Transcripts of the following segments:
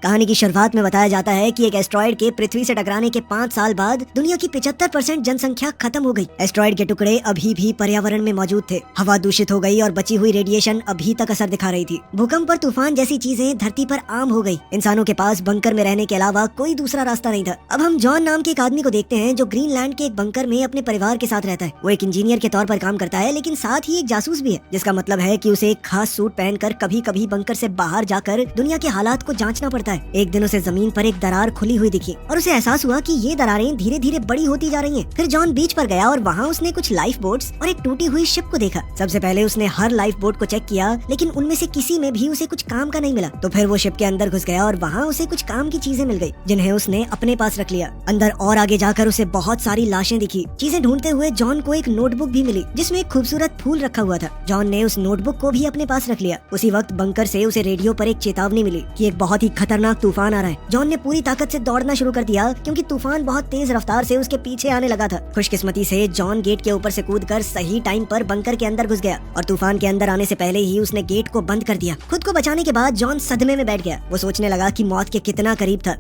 कहानी की शुरुआत में बताया जाता है कि एक एस्ट्रॉइड के पृथ्वी से टकराने के 5 साल बाद दुनिया की 75% जनसंख्या खत्म हो गई। एस्ट्रॉइड के टुकड़े अभी भी पर्यावरण में मौजूद थे, हवा दूषित हो गई और बची हुई रेडिएशन अभी तक असर दिखा रही थी। भूकंप और तूफान जैसी चीजें धरती पर आम हो गई। इंसानों के पास बंकर में रहने के अलावा कोई दूसरा रास्ता नहीं था। अब हम जॉन नाम के एक आदमी को देखते हैं जो ग्रीनलैंड के एक बंकर में अपने परिवार के साथ रहता है। वो एक इंजीनियर के तौर पर काम करता है, लेकिन साथ ही एक जासूस भी है, जिसका मतलब है कि उसे एक खास सूट पहनकर कभी कभी बंकर से बाहर जाकर दुनिया के हालात को जांचना पड़ता है। एक दिन उसे जमीन पर एक दरार खुली हुई दिखी और उसे एहसास हुआ कि ये दरारें धीरे धीरे बड़ी होती जा रही हैं। फिर जॉन बीच पर गया और वहाँ उसने कुछ लाइफ बोट्स और एक टूटी हुई शिप को देखा। सबसे पहले उसने हर लाइफ बोट को चेक किया, लेकिन उनमें से किसी में भी उसे कुछ काम का नहीं मिला। तो फिर वो शिप के अंदर घुस गया और वहाँ उसे कुछ काम की चीजें मिल गई, जिन्हें उसने अपने पास रख लिया। अंदर और आगे जाकर उसे बहुत सारी लाशें दिखी। चीजें ढूंढते हुए जॉन को एक नोटबुक भी मिली, जिसमें एक खूबसूरत फूल रखा हुआ था। जॉन ने उस नोटबुक को भी अपने पास रख लिया। उसी वक्त बंकर से उसे रेडियो पर एक चेतावनी मिली कि एक बहुत ही खतरनाक तूफान आ रहा है। जॉन ने पूरी ताकत से दौड़ना शुरू कर दिया, क्योंकि तूफान बहुत तेज रफ्तार से उसके पीछे आने लगा था। खुशकिस्मती से जॉन गेट के ऊपर से कूदकर सही टाइम पर बंकर के अंदर घुस गया और तूफान के अंदर आने से पहले ही उसने गेट को बंद कर दिया। खुद को बचाने के बाद जॉन सदमे में बैठ गया। वो सोचने लगा कि मौत के कितना करीब था।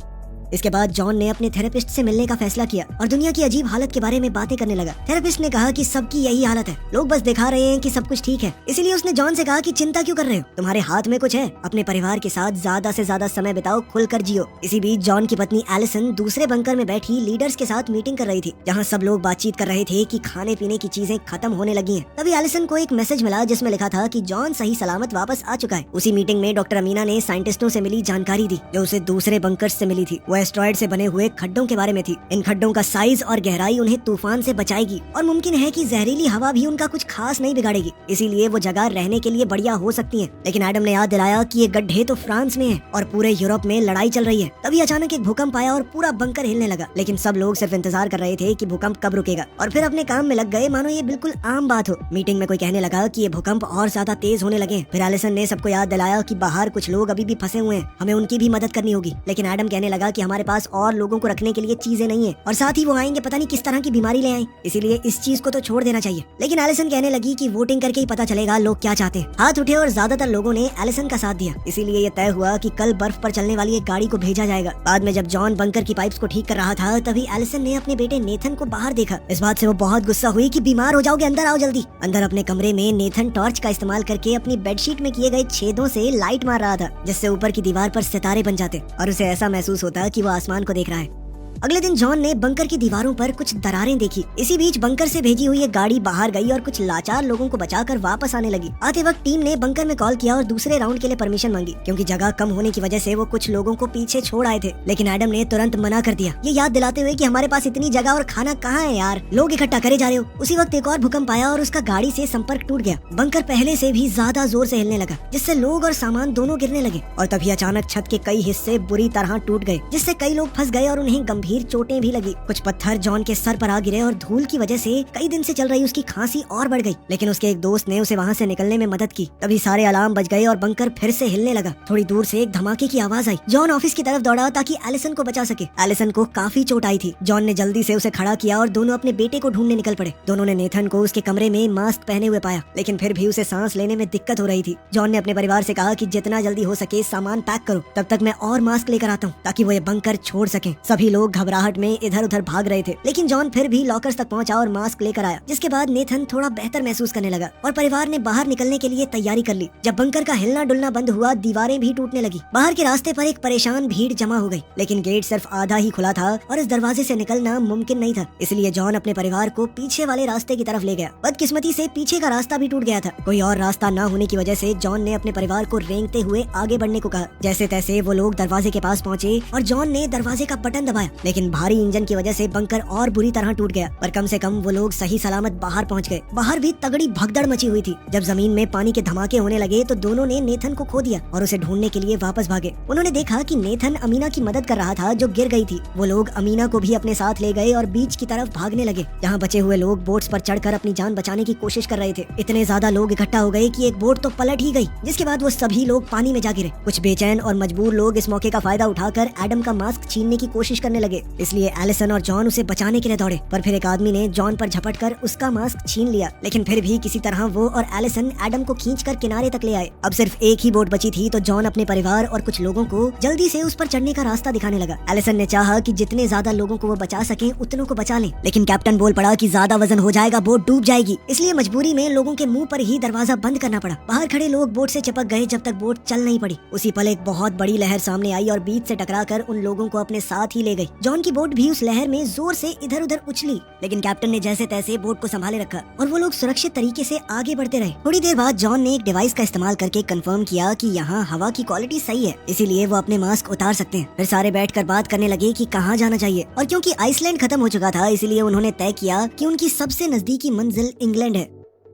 इसके बाद जॉन ने अपने थेरेपिस्ट से मिलने का फैसला किया और दुनिया की अजीब हालत के बारे में बातें करने लगा। थेरेपिस्ट ने कहा कि सबकी यही हालत है, लोग बस दिखा रहे हैं कि सब कुछ ठीक है। इसीलिए उसने जॉन से कहा कि चिंता क्यों कर रहे हो, तुम्हारे हाथ में कुछ है। अपने परिवार के साथ ज्यादा से ज्यादा समय बिताओ, खुलकर जियो। इसी बीच जॉन की पत्नी एलिसन दूसरे बंकर में बैठी लीडर्स के साथ मीटिंग कर रही थी, जहाँ सब लोग बातचीत कर रहे थे कि खाने पीने की चीजें खत्म होने लगी हैं। तभी एलिसन को एक मैसेज मिला जिसमें लिखा था कि जॉन सही सलामत वापस आ चुका है। उसी मीटिंग में डॉक्टर अमीना ने साइंटिस्टों से मिली जानकारी दी, जो उसे दूसरे बंकर्स से मिली थी। वो एस्ट्रॉइड से बने हुए खड्डों के बारे में थी। इन खड्डों का साइज और गहराई उन्हें तूफान से बचाएगी और मुमकिन है कि जहरीली हवा भी उनका कुछ खास नहीं बिगाड़ेगी। इसीलिए वो जगह रहने के लिए बढ़िया हो सकती है। लेकिन एडम ने याद दिलाया कि ये गड्ढे तो फ्रांस में है और पूरे यूरोप में लड़ाई चल रही है। तभी अचानक एक भूकंप आया और पूरा बंकर हिलने लगा। लेकिन सब लोग सिर्फ इंतजार कर रहे थे कि भूकंप कब रुकेगा और फिर अपने काम में लग गए, मानो ये बिल्कुल आम बात हो। मीटिंग में कोई कहने लगा कि ये भूकंप और ज्यादा तेज होने लगे। फिर एलिसन ने सबको याद दिलाया कि बाहर कुछ लोग अभी भी फंसे हुए हैं, हमें उनकी भी मदद करनी होगी। लेकिन एडम कहने लगा कि हमारे पास और लोगों को रखने के लिए चीजें नहीं है और साथ ही वो आएंगे पता नहीं किस तरह की बीमारी ले आए, इसीलिए इस चीज को तो छोड़ देना चाहिए। लेकिन एलिसन कहने लगी कि वोटिंग करके ही पता चलेगा लोग क्या चाहते हैं। हाथ उठे और ज्यादातर लोगों ने एलिसन का साथ दिया। इसीलिए ये तय हुआ कि कल बर्फ पर चलने वाली एक गाड़ी को भेजा जाएगा। बाद में जब जॉन बंकर की पाइप्स को ठीक कर रहा था, तभी एलिसन ने अपने बेटे नेथन को बाहर देखा। इस बात से वो बहुत गुस्सा हुई कि बीमार हो जाओगे, अंदर आओ जल्दी। अंदर अपने कमरे में नेथन टॉर्च का इस्तेमाल करके अपनी बेडशीट में किए गए छेदों से लाइट मार रहा था, जिससे ऊपर की दीवार पर सितारे बन जाते और उसे ऐसा महसूस होता कि वो आसमान को देख रहा है। अगले दिन जॉन ने बंकर की दीवारों पर कुछ दरारें देखी। इसी बीच बंकर से भेजी हुई एक गाड़ी बाहर गई और कुछ लाचार लोगों को बचाकर वापस आने लगी। आते वक्त टीम ने बंकर में कॉल किया और दूसरे राउंड के लिए परमिशन मांगी, क्योंकि जगह कम होने की वजह से वो कुछ लोगों को पीछे छोड़ आए थे। लेकिन एडम ने तुरंत मना कर दिया, ये याद दिलाते हुए कि हमारे पास इतनी जगह और खाना कहाँ है यार, लोग इकट्ठा करे जा रहे हो। उसी वक्त एक और भूकंप आया और उसका गाड़ी से संपर्क टूट गया। बंकर पहले से भी ज्यादा जोर से हिलने लगा, जिससे लोग और सामान दोनों गिरने लगे। और तभी अचानक छत के कई हिस्से बुरी तरह टूट गए, जिससे कई लोग फंस गए और उन्हें गंभीर चोटें भी लगी। कुछ पत्थर जॉन के सर पर आ गिरे और धूल की वजह से कई दिन से चल रही उसकी खांसी और बढ़ गई। लेकिन उसके एक दोस्त ने उसे वहाँ से निकलने में मदद की। तभी सारे अलार्म बज गए और बंकर फिर से हिलने लगा। थोड़ी दूर से एक धमाके की आवाज आई। जॉन ऑफिस की तरफ दौड़ा ताकि एलिसन को बचा सके। एलिसन को काफी चोट आई थी। जॉन ने जल्दी से उसे खड़ा किया और दोनों अपने बेटे को ढूंढने निकल पड़े। दोनों ने नेथन को उसके कमरे में मास्क पहने हुए पाया, लेकिन फिर भी उसे सांस लेने में दिक्कत हो रही थी। जॉन ने अपने परिवार से कहा कि जितना जल्दी हो सके सामान पैक करो, तब तक मैं और मास्क लेकर आता हूँ ताकि वो ये बंकर छोड़ सके। सभी लोग घबराहट में इधर उधर भाग रहे थे, लेकिन जॉन फिर भी लॉकर्स तक पहुंचा और मास्क लेकर आया। जिसके बाद नेथन थोड़ा बेहतर महसूस करने लगा और परिवार ने बाहर निकलने के लिए तैयारी कर ली। जब बंकर का हिलना डुलना बंद हुआ, दीवारें भी टूटने लगी। बाहर के रास्ते पर एक परेशान भीड़ जमा हो गई, लेकिन गेट सिर्फ आधा ही खुला था और इस दरवाजे से निकलना मुमकिन नहीं था। इसलिए जॉन अपने परिवार को पीछे वाले रास्ते की तरफ ले गया। बदकिस्मती से पीछे का रास्ता भी टूट गया था। कोई और रास्ता न होने की वजह से जॉन ने अपने परिवार को रेंगते हुए आगे बढ़ने को कहा। जैसे तैसे वो लोग दरवाजे के पास पहुँचे और जॉन ने दरवाजे का बटन दबाया, लेकिन भारी इंजन की वजह से बंकर और बुरी तरह टूट गया। पर कम से कम वो लोग सही सलामत बाहर पहुंच गए। बाहर भी तगड़ी भगदड़ मची हुई थी। जब जमीन में पानी के धमाके होने लगे तो दोनों ने नेथन को खो दिया और उसे ढूंढने के लिए वापस भागे। उन्होंने देखा कि नेथन अमीना की मदद कर रहा था जो गिर गई थी। वो लोग अमीना को भी अपने साथ ले गए और बीच की तरफ भागने लगे, जहाँ बचे हुए लोग बोट्स पर चढ़कर अपनी जान बचाने की कोशिश कर रहे थे। इतने ज्यादा लोग इकट्ठा हो गए कि एक बोट तो पलट ही गई, जिसके बाद वो सभी लोग पानी में जा गिरे। कुछ बेचैन और मजबूर लोग इस मौके का फायदा उठाकर एडम का मास्क छीनने की कोशिश करने लगे। लगे, इसलिए एलिसन और जॉन उसे बचाने के लिए दौड़े, पर फिर एक आदमी ने जॉन पर झपटकर उसका मास्क छीन लिया। लेकिन फिर भी किसी तरह वो और एलिसन एडम को खींचकर किनारे तक ले आए। अब सिर्फ एक ही बोट बची थी तो जॉन अपने परिवार और कुछ लोगों को जल्दी से उस पर चढ़ने का रास्ता दिखाने लगा। एलिसन ने चाहा कि जितने ज्यादा लोगों को वो बचा सके उतनों को बचा ले, लेकिन कैप्टन बोल पड़ा कि ज्यादा वजन हो जाएगा, बोट डूब जाएगी। इसलिए मजबूरी में लोगों के मुंह पर ही दरवाजा बंद करना पड़ा। बाहर खड़े लोग बोट से चिपक गए जब तक बोट चल नहीं पड़ी। उसी पल एक बहुत बड़ी लहर सामने आई और बीच से टकराकर उन लोगों को अपने साथ ही ले गई। जॉन की बोट भी उस लहर में जोर से इधर उधर उछली, लेकिन कैप्टन ने जैसे तैसे बोट को संभाले रखा और वो लोग सुरक्षित तरीके से आगे बढ़ते रहे। थोड़ी देर बाद जॉन ने एक डिवाइस का इस्तेमाल करके कंफर्म किया कि यहाँ हवा की क्वालिटी सही है, इसीलिए वो अपने मास्क उतार सकते हैं। फिर सारे बैठकर बात करने लगे कि कहाँ जाना चाहिए, और क्योंकि आइसलैंड खत्म हो चुका था इसीलिए उन्होंने तय किया कि उनकी सबसे नजदीकी मंजिल इंग्लैंड है।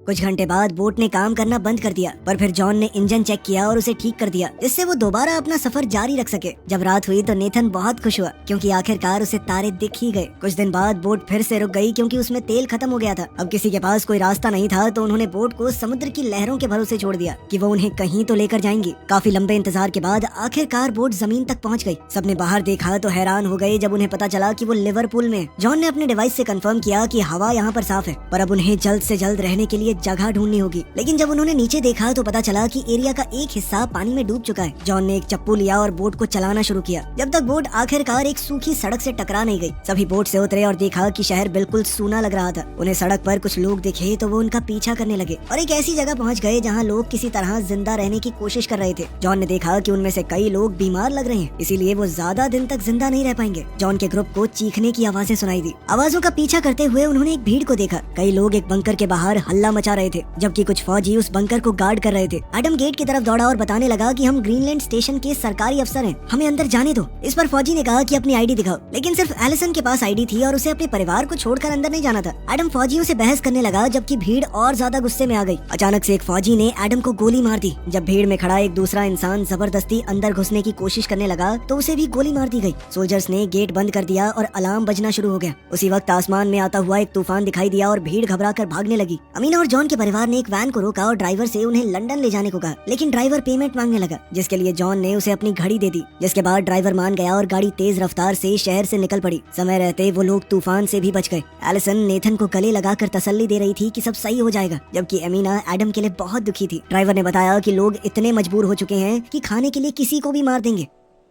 कुछ घंटे बाद बोट ने काम करना बंद कर दिया, पर फिर जॉन ने इंजन चेक किया और उसे ठीक कर दिया, जिससे वो दोबारा अपना सफर जारी रख सके। जब रात हुई तो नेथन बहुत खुश हुआ, क्योंकि आखिरकार उसे तारे दिख ही गए। कुछ दिन बाद बोट फिर से रुक गई क्योंकि उसमें तेल खत्म हो गया था। अब किसी के पास कोई रास्ता नहीं था तो उन्होंने बोट को समुद्र की लहरों के भरोसे छोड़ दिया कि वो उन्हें कहीं तो लेकर जाएंगी। काफी लंबे इंतजार के बाद आखिरकार बोट जमीन तक पहुंच गई। सबने बाहर देखा तो हैरान हो गए जब उन्हें पता चला कि वो लिवरपूल में। जॉन ने अपने डिवाइस से कंफर्म किया कि हवा यहाँ पर साफ है, पर अब उन्हें जल्द से जल्द रहने के लिए जगह ढूंढनी होगी। लेकिन जब उन्होंने नीचे देखा तो पता चला कि एरिया का एक हिस्सा पानी में डूब चुका है। जॉन ने एक चप्पू लिया और बोट को चलाना शुरू किया, जब तक बोट आखिरकार एक सूखी सड़क से टकरा नहीं गई। सभी बोट से उतरे और देखा कि शहर बिल्कुल सूना लग रहा था। उन्हें सड़क पर कुछ लोग दिखे तो वो उनका पीछा करने लगे और एक ऐसी जगह पहुंच गए जहां लोग किसी तरह जिंदा रहने की कोशिश कर रहे थे। जॉन ने देखा कि उनमें से कई लोग बीमार लग रहे हैं, इसीलिए वो ज्यादा दिन तक जिंदा नहीं रह पाएंगे। जॉन के ग्रुप को चीखने की आवाजें सुनाई दी। आवाजों का पीछा करते हुए उन्होंने एक भीड़ को देखा। कई लोग एक बंकर के बाहर हल्ला मचा रहे थे, जबकि कुछ फौजी उस बंकर को गार्ड कर रहे थे। एडम गेट की तरफ दौड़ा और बताने लगा कि हम ग्रीनलैंड स्टेशन के सरकारी अफसर हैं, हमें अंदर जाने दो। इस पर फौजी ने कहा कि अपनी आईडी दिखाओ, लेकिन सिर्फ एलिसन के पास आईडी थी और उसे अपने परिवार को छोड़कर अंदर नहीं जाना था। एडम फौजियों से बहस करने लगा, जबकि भीड़ और ज्यादा गुस्से में आ गई। अचानक से एक फौजी ने एडम को गोली मार दी। जब भीड़ में खड़ा एक दूसरा इंसान जबरदस्ती अंदर घुसने की कोशिश करने लगा तो उसे भी गोली मार दी गई। सोल्जर्स ने गेट बंद कर दिया और अलार्म बजना शुरू हो गया। उसी वक्त आसमान में आता हुआ एक तूफान दिखाई दिया और भीड़ घबराकर भागने लगी। अमीना और जॉन के परिवार ने एक वैन को रोका और ड्राइवर से उन्हें लंदन ले जाने को कहा, लेकिन ड्राइवर पेमेंट मांगने लगा, जिसके लिए जॉन ने उसे अपनी घड़ी दे दी। जिसके बाद ड्राइवर मान गया और गाड़ी तेज रफ्तार से शहर से निकल पड़ी। समय रहते वो लोग तूफान से भी बच गए। एलिसन नेथन को गले लगाकर तसल्ली दे रही थी कि सब सही हो जाएगा, जबकि अमीना एडम के लिए बहुत दुखी थी। ड्राइवर ने बताया कि लोग इतने मजबूर हो चुके हैं कि खाने के लिए किसी को भी मार देंगे।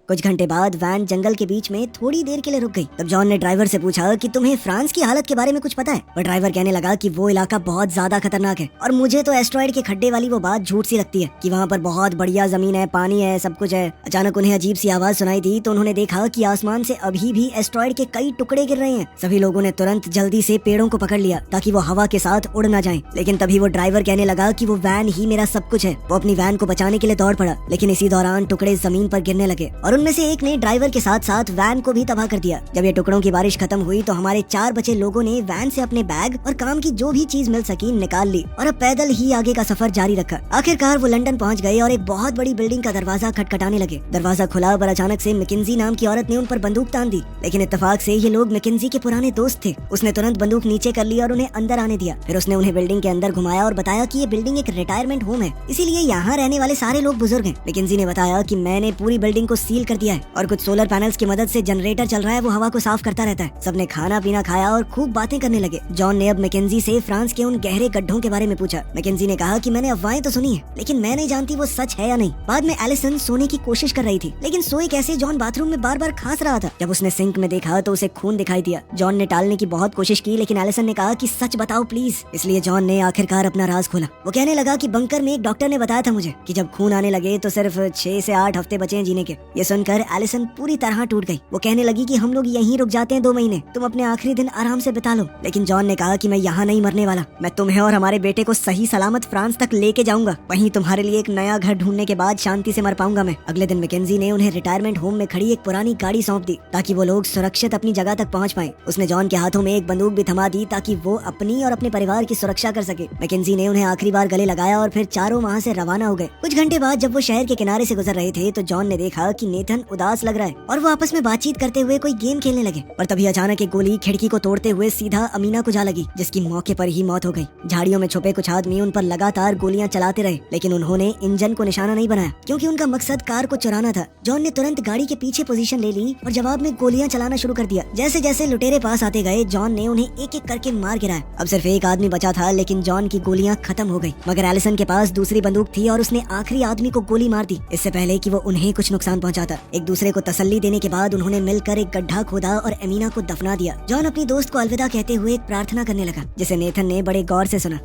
कुछ घंटे बाद वैन जंगल के बीच में थोड़ी देर के लिए रुक गई। तब जॉन ने ड्राइवर से पूछा कि तुम्हें फ्रांस की हालत के बारे में कुछ पता है? पर ड्राइवर कहने लगा कि वो इलाका बहुत ज्यादा खतरनाक है और मुझे तो एस्ट्रॉइड के खड्डे वाली वो बात झूठ सी लगती है कि वहाँ पर बहुत बढ़िया जमीन है, पानी है, सब कुछ है। अचानक उन्हें अजीब सी आवाज सुनाई दी तो उन्होंने देखा कि आसमान से अभी भी एस्ट्रॉइड के कई टुकड़े गिर रहे हैं। सभी लोगों ने तुरंत जल्दी से पेड़ों को पकड़ लिया ताकि वो हवा के साथ उड़ ना जाएं। लेकिन तभी वो ड्राइवर कहने लगा कि वो वैन ही मेरा सब कुछ है। वो अपनी वैन को बचाने के लिए दौड़ पड़ा, लेकिन इसी दौरान टुकड़े जमीन पर गिरने लगे और उनमें से एक ने ड्राइवर के साथ साथ वैन को भी तबाह कर दिया। जब ये टुकड़ों की बारिश खत्म हुई तो हमारे 4 बचे लोगों ने वैन से अपने बैग और काम की जो भी चीज मिल सकी निकाल ली और अब पैदल ही आगे का सफर जारी रखा। आखिरकार वो लंदन पहुंच गए और एक बहुत बड़ी बिल्डिंग का दरवाजा खटखटाने लगे। दरवाजा खुला पर अचानक से मैकेंजी नाम की औरत ने उन पर बंदूक तान दी, लेकिन इत्तेफाक से ये लोग मैकेंजी के पुराने दोस्त थे। उसने तुरंत बंदूक नीचे कर ली और उन्हें अंदर आने दिया। फिर उसने उन्हें बिल्डिंग के अंदर घुमाया और बताया कि ये बिल्डिंग एक रिटायरमेंट होम है, इसीलिए यहाँ रहने वाले सारे लोग बुजुर्ग हैं। मैकेंजी ने बताया कि मैंने पूरी बिल्डिंग को सील कर दिया है और कुछ सोलर पैनल्स की मदद से जनरेटर चल रहा है, वो हवा को साफ करता रहता है। सबने खाना पीना खाया और खूब बातें करने लगे। जॉन ने अब मैकेंजी से फ्रांस के उन गहरे गड्ढों के बारे में पूछा। मैकेंजी ने कहा कि मैंने अफवाहें तो सुनी है, लेकिन मैं नहीं जानती वो सच है या नहीं। बाद में एलिसन सोने की कोशिश कर रही थी, लेकिन सोए कैसे? जॉन बाथरूम में बार बार खांस रहा था। जब उसने सिंक में देखा तो उसे खून दिखाई दिया। जॉन ने टालने की बहुत कोशिश की, लेकिन एलिसन ने कहा कि सच बताओ प्लीज। इसलिए जॉन ने आखिरकार अपना राज खोला। वो कहने लगा कि बंकर में एक डॉक्टर ने बताया था मुझे कि जब खून आने लगे तो सिर्फ 6 से 8 हफ्ते बचे हैं जीने के। ये सुनकर एलिसन पूरी तरह टूट गई। वो कहने लगी कि हम लोग यहीं रुक जाते हैं 2 महीने, तुम अपने आखिरी दिन आराम से बिता लो। लेकिन जॉन ने कहा कि मैं यहाँ नहीं मरने वाला, मैं तुम्हें और हमारे बेटे को सही सलामत फ्रांस तक लेके जाऊंगा, वहीं तुम्हारे लिए एक नया घर ढूंढने के बाद शांति से मर पाऊंगा मैं। अगले दिन मैकेंजी ने उन्हें रिटायरमेंट होम में खड़ी एक पुरानी गाड़ी सौंप दी ताकि वो लोग सुरक्षित अपनी जगह तक पहुँच पाए। उसने जॉन के हाथों में एक बंदूक भी थमा दी ताकि वो अपनी और अपने परिवार की सुरक्षा कर सके। मैकेंजी ने उन्हें आखिरी बार गले लगाया और फिर चारों वहाँ से रवाना हो गए। कुछ घंटे बाद जब वो शहर के किनारे से गुजर रहे थे तो जॉन ने देखा कि नेथन उदास लग रहा है और वो आपस में बातचीत करते हुए कोई गेम खेलने लगे। पर तभी अचानक एक गोली खिड़की को तोड़ते हुए सीधा अमीना को जा लगी, जिसकी मौके पर ही मौत हो गई। झाड़ियों में छुपे कुछ आदमी उन पर लगातार गोलियां चलाते रहे, लेकिन उन्होंने इंजन को निशाना नहीं बनाया क्योंकि उनका मकसद कार को चुराना था। जॉन ने तुरंत गाड़ी के पीछे पोजीशन ले ली और जवाब में गोलियां चलाना शुरू कर दिया। जैसे जैसे लुटेरे पास आते गए, जॉन ने उन्हें एक एक करके मार गिराया। अब सिर्फ एक आदमी बचा था, लेकिन जॉन की गोलियां खत्म हो गई। मगर एलिसन के पास दूसरी बंदूक थी और उसने आखिरी आदमी को गोली मार दी, इससे पहले कि वो उन्हें कुछ नुकसान पहुंचाता। एक दूसरे को तसल्ली देने के बाद उन्होंने मिलकर एक गड्ढा खोदा और अमीना को दफना दिया। जॉन अपनी दोस्त को अलविदा कहते हुए एक प्रार्थना करने लगा, जिसे नेथन ने बड़े गौर से सुना।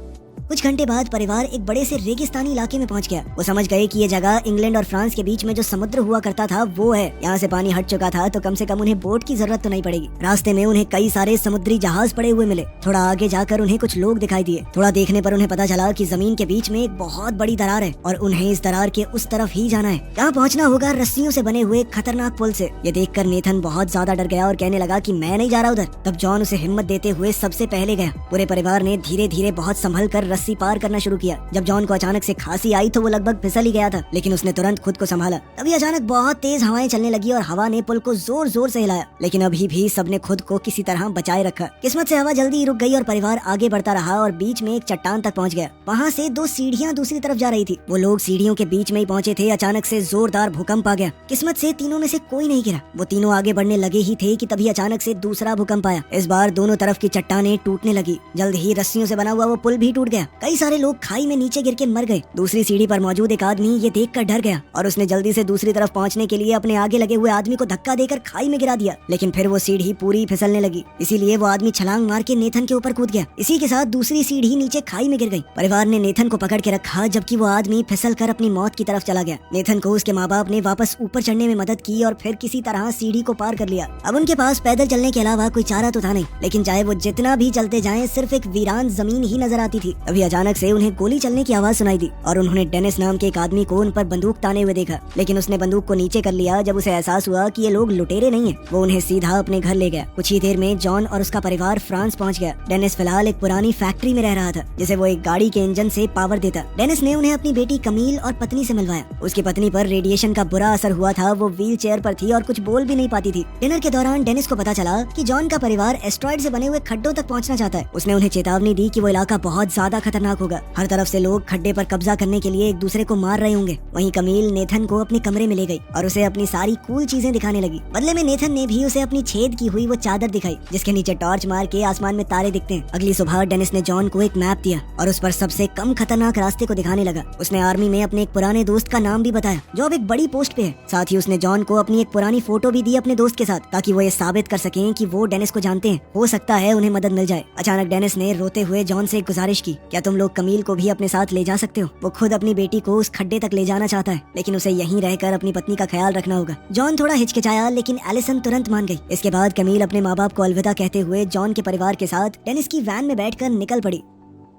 कुछ घंटे बाद परिवार एक बड़े से रेगिस्तानी इलाके में पहुंच गया। वो समझ गए कि ये जगह इंग्लैंड और फ्रांस के बीच में जो समुद्र हुआ करता था वो है। यहाँ से पानी हट चुका था तो कम से कम उन्हें बोट की जरूरत तो नहीं पड़ेगी। रास्ते में उन्हें कई सारे समुद्री जहाज पड़े हुए मिले। थोड़ा आगे जाकर उन्हें कुछ लोग दिखाई दिए। थोड़ा देखने पर उन्हें पता चला कि जमीन के बीच में एक बहुत बड़ी दरार है और उन्हें इस दरार के उस तरफ ही जाना है। यहाँ पहुँचना होगा रस्सियों से बने हुए खतरनाक पुल से। ये देखकर नेथन बहुत ज्यादा डर गया और कहने लगा कि मैं नहीं जा रहा उधर। तब जॉन उसे हिम्मत देते हुए सबसे पहले गया। पूरे परिवार ने धीरे धीरे बहुत संभल कर रस्सी पार करना शुरू किया। जब जॉन को अचानक से खांसी आई तो वो लगभग फिसल ही गया था, लेकिन उसने तुरंत खुद को संभाला। तभी अचानक बहुत तेज हवाएं चलने लगी और हवा ने पुल को जोर जोर से हिलाया, लेकिन अभी भी सबने खुद को किसी तरह बचाए रखा। किस्मत से हवा जल्दी ही रुक गई और परिवार आगे बढ़ता रहा और बीच में एक चट्टान तक पहुंच गया। वहाँ से 2 सीढ़ियाँ दूसरी तरफ जा रही थी। वो लोग सीढ़ियों के बीच में ही पहुंचे थे। अचानक से जोरदार भूकंप आ गया। किस्मत से तीनों में से कोई नहीं गिरा। वो तीनों आगे बढ़ने लगे ही थे कि तभी अचानक से दूसरा भूकंप आया। इस बार दोनों तरफ की चट्टानें टूटने लगी। जल्द ही रस्सियों से बना हुआ वो पुल भी टूट गया। कई सारे लोग खाई में नीचे गिर के मर गए। दूसरी सीढ़ी पर मौजूद एक आदमी ये देखकर डर गया और उसने जल्दी से दूसरी तरफ पहुंचने के लिए अपने आगे लगे हुए आदमी को धक्का देकर खाई में गिरा दिया, लेकिन फिर वो सीढ़ी पूरी फिसलने लगी। इसीलिए वो आदमी छलांग मार के नेथन के ऊपर कूद गया। इसी के साथ दूसरी सीढ़ी नीचे खाई में गिर गई। परिवार ने नेथन को पकड़ के रखा, जबकि वो आदमी फिसल कर अपनी मौत की तरफ चला गया। नेथन को उसके माँ बाप ने वापस ऊपर चढ़ने में मदद की और फिर किसी तरह सीढ़ी को पार कर लिया। अब उनके पास पैदल चलने के अलावा कोई चारा तो था नहीं, लेकिन चाहे वो जितना भी चलते जाएं, सिर्फ एक वीरान जमीन ही नजर आती थी। अभी अचानक से उन्हें गोली चलने की आवाज सुनाई दी और उन्होंने डेनिस नाम के एक आदमी को उन पर बंदूक ताने हुए देखा, लेकिन उसने बंदूक को नीचे कर लिया जब उसे एहसास हुआ कि ये लोग लुटेरे नहीं हैं। वो उन्हें सीधा अपने घर ले गया। कुछ ही देर में जॉन और उसका परिवार फ्रांस पहुंच गया। डेनिस फिलहाल एक पुरानी फैक्ट्री में रह रहा था, जिसे वो एक गाड़ी के इंजन से पावर देता। डेनिस ने उन्हें अपनी बेटी कमील और पत्नी से मिलवाया। उसकी पत्नी पर रेडिएशन का बुरा असर हुआ था। वो व्हील चेयर पर थी और कुछ बोल भी नहीं पाती थी। डिनर के दौरान डेनिस को पता चला कि जॉन का परिवार एस्ट्रॉइड से बने हुए खड्डों तक पहुंचना चाहता है। उसने उन्हें चेतावनी दी कि वो इलाका बहुत ज्यादा खतरनाक होगा। हर तरफ से लोग खड्डे पर कब्जा करने के लिए एक दूसरे को मार रहे होंगे। वहीं कमील नेथन को अपने कमरे में ले गई और उसे अपनी सारी कूल चीजें दिखाने लगी। बदले में नेथन ने भी उसे अपनी छेद की हुई वो चादर दिखाई, जिसके नीचे टॉर्च मार के आसमान में तारे दिखते हैं। अगली सुबह डेनिस ने जॉन को एक मैप दिया और उस पर सबसे कम खतरनाक रास्ते को दिखाने लगा। उसने आर्मी में अपने एक पुराने दोस्त का नाम भी बताया, जो अब एक बड़ी पोस्ट पे है। साथ ही उसने जॉन को अपनी एक पुरानी फोटो भी दी अपने दोस्त के साथ, ताकि वो ये साबित कर सकें कि वो डेनिस को जानते हैं। हो सकता है उन्हें मदद मिल जाए। अचानक डेनिस ने रोते हुए जॉन से एक गुजारिश की, क्या तुम लोग कमील को भी अपने साथ ले जा सकते हो? वो खुद अपनी बेटी को उस खड्डे तक ले जाना चाहता है, लेकिन उसे यहीं रहकर अपनी पत्नी का ख्याल रखना होगा। जॉन थोड़ा हिचकिचाया, लेकिन एलिसन तुरंत मान गई। इसके बाद कमील अपने माँ बाप को अलविदा कहते हुए जॉन के परिवार के साथ डेनिस की वैन में बैठकर निकल पड़ी।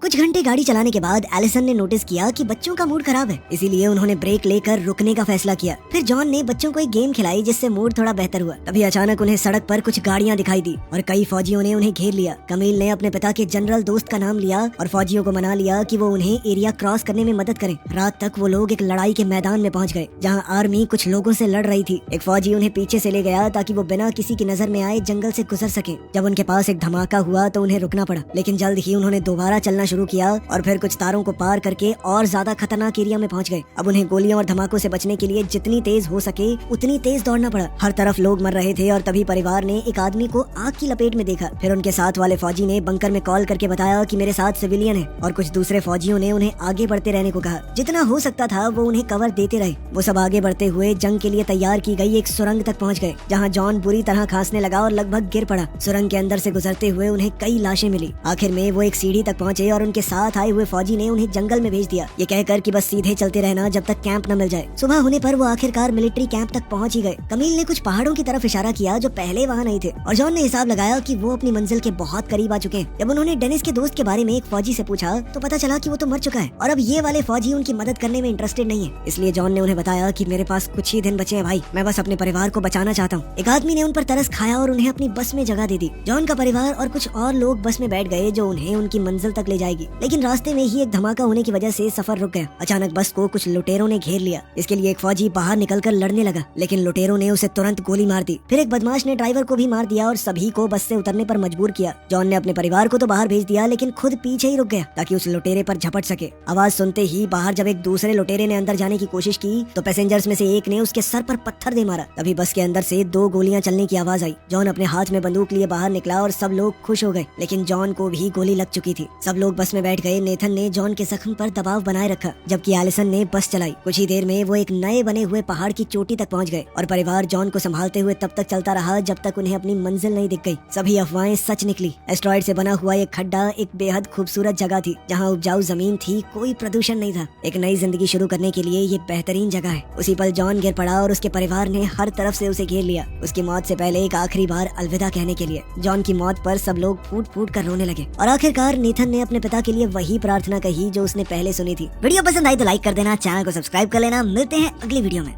कुछ घंटे गाड़ी चलाने के बाद एलिसन ने नोटिस किया कि बच्चों का मूड खराब है, इसीलिए उन्होंने ब्रेक लेकर रुकने का फैसला किया। फिर जॉन ने बच्चों को एक गेम खिलाई, जिससे मूड थोड़ा बेहतर हुआ। तभी अचानक उन्हें सड़क पर कुछ गाड़ियां दिखाई दी और कई फौजियों ने उन्हें घेर लिया। कमील ने अपने पिता के जनरल दोस्त का नाम लिया और फौजियों को मना लिया कि वो उन्हें एरिया क्रॉस करने में मदद करें। रात तक वो लोग एक लड़ाई के मैदान में पहुंच गए, जहाँ आर्मी कुछ लोगों से लड़ रही थी। एक फौजी उन्हें पीछे से ले गया ताकि वो बिना किसी की नजर में आए जंगल से गुजर सके। जब उनके पास एक धमाका हुआ तो उन्हें रुकना पड़ा, लेकिन जल्द ही उन्होंने दोबारा चलना शुरू किया और फिर कुछ तारों को पार करके और ज्यादा खतरनाक एरिया में पहुंच गए। अब उन्हें गोलियों और धमाकों से बचने के लिए जितनी तेज हो सके उतनी तेज दौड़ना पड़ा। हर तरफ लोग मर रहे थे और तभी परिवार ने एक आदमी को आग की लपेट में देखा। फिर उनके साथ वाले फौजी ने बंकर में कॉल करके बताया कि मेरे साथ सिविलियन है, और कुछ दूसरे फौजियों ने उन्हें आगे बढ़ते रहने को कहा। जितना हो सकता था वो उन्हें कवर देते रहे। वो सब आगे बढ़ते हुए जंग के लिए तैयार की गई एक सुरंग तक पहुँच गए, जहाँ जॉन बुरी तरह खांसने लगा और लगभग गिर पड़ा। सुरंग के अंदर से गुजरते हुए उन्हें कई लाशें मिली। आखिर में वो एक सीढ़ी तक पहुँचे और उनके साथ आए हुए फौजी ने उन्हें जंगल में भेज दिया, ये कहकर कि बस सीधे चलते रहना जब तक कैंप न मिल जाए। सुबह होने पर वो आखिरकार मिलिट्री कैंप तक पहुंच ही गए। कमील ने कुछ पहाड़ों की तरफ इशारा किया जो पहले वहाँ नहीं थे, और जॉन ने हिसाब लगाया कि वो अपनी मंजिल के बहुत करीब आ चुके हैं। जब उन्होंने डेनिस के दोस्त के बारे में एक फौजी से पूछा तो पता चला कि वो तो मर चुका है और अब ये वाले फौजी उनकी मदद करने में इंटरेस्टेड नहीं है। इसलिए जॉन ने उन्हें बताया कि मेरे पास कुछ ही दिन बचे हैं भाई, मैं बस अपने परिवार को बचाना चाहता हूँ। एक आदमी ने उन पर तरस खाया और उन्हें अपनी बस में जगह दे दी। जॉन का परिवार और कुछ और लोग बस में बैठ गए जो उन्हें उनकी मंजिल तक ले जाएगी। जाएगी। लेकिन रास्ते में ही एक धमाका होने की वजह से सफर रुक गया। अचानक बस को कुछ लुटेरों ने घेर लिया। इसके लिए एक फौजी बाहर निकलकर लड़ने लगा, लेकिन लुटेरों ने उसे तुरंत गोली मार दी। फिर एक बदमाश ने ड्राइवर को भी मार दिया और सभी को बस से उतरने पर मजबूर किया। जॉन ने अपने परिवार को तो बाहर भेज दिया, लेकिन खुद पीछे ही रुक गया ताकि उस लुटेरे पर झपट सके। आवाज सुनते ही बाहर जब एक दूसरे लुटेरे ने अंदर जाने की कोशिश की तो पैसेंजर्स में से एक ने उसके सर पर पत्थर दे मारा। तभी बस के अंदर से 2 गोलियां चलने की आवाज आई। जॉन अपने हाथ में बंदूक लिए बाहर निकला और सब लोग खुश हो गए, लेकिन जॉन को भी गोली लग चुकी थी। सब लोग बस में बैठ गए। नेथन ने जॉन के जख्म पर दबाव बनाए रखा, जबकि एलिसन ने बस चलाई। कुछ ही देर में वो एक नए बने हुए पहाड़ की चोटी तक पहुंच गए और परिवार जॉन को संभालते हुए तब तक चलता रहा जब तक उन्हें अपनी मंजिल नहीं दिख गई। सभी अफवाहें सच निकली। एस्ट्रॉइड से बना हुआ एक खड्डा एक बेहद खूबसूरत जगह थी, जहाँ उपजाऊ जमीन थी, कोई प्रदूषण नहीं था। एक नई जिंदगी शुरू करने के लिए ये बेहतरीन जगह है। उसी पल जॉन गिर पड़ा और उसके परिवार ने हर तरफ से उसे घेर लिया, उसकी मौत से पहले एक आखिरी बार अलविदा कहने के लिए। जॉन की मौत पर सब लोग फूट फूट कर रोने लगे और आखिरकार नेथन ने अपने पिता के लिए वही प्रार्थना कही जो उसने पहले सुनी थी। वीडियो पसंद आई तो लाइक कर देना, चैनल को सब्सक्राइब कर लेना। मिलते हैं अगली वीडियो में।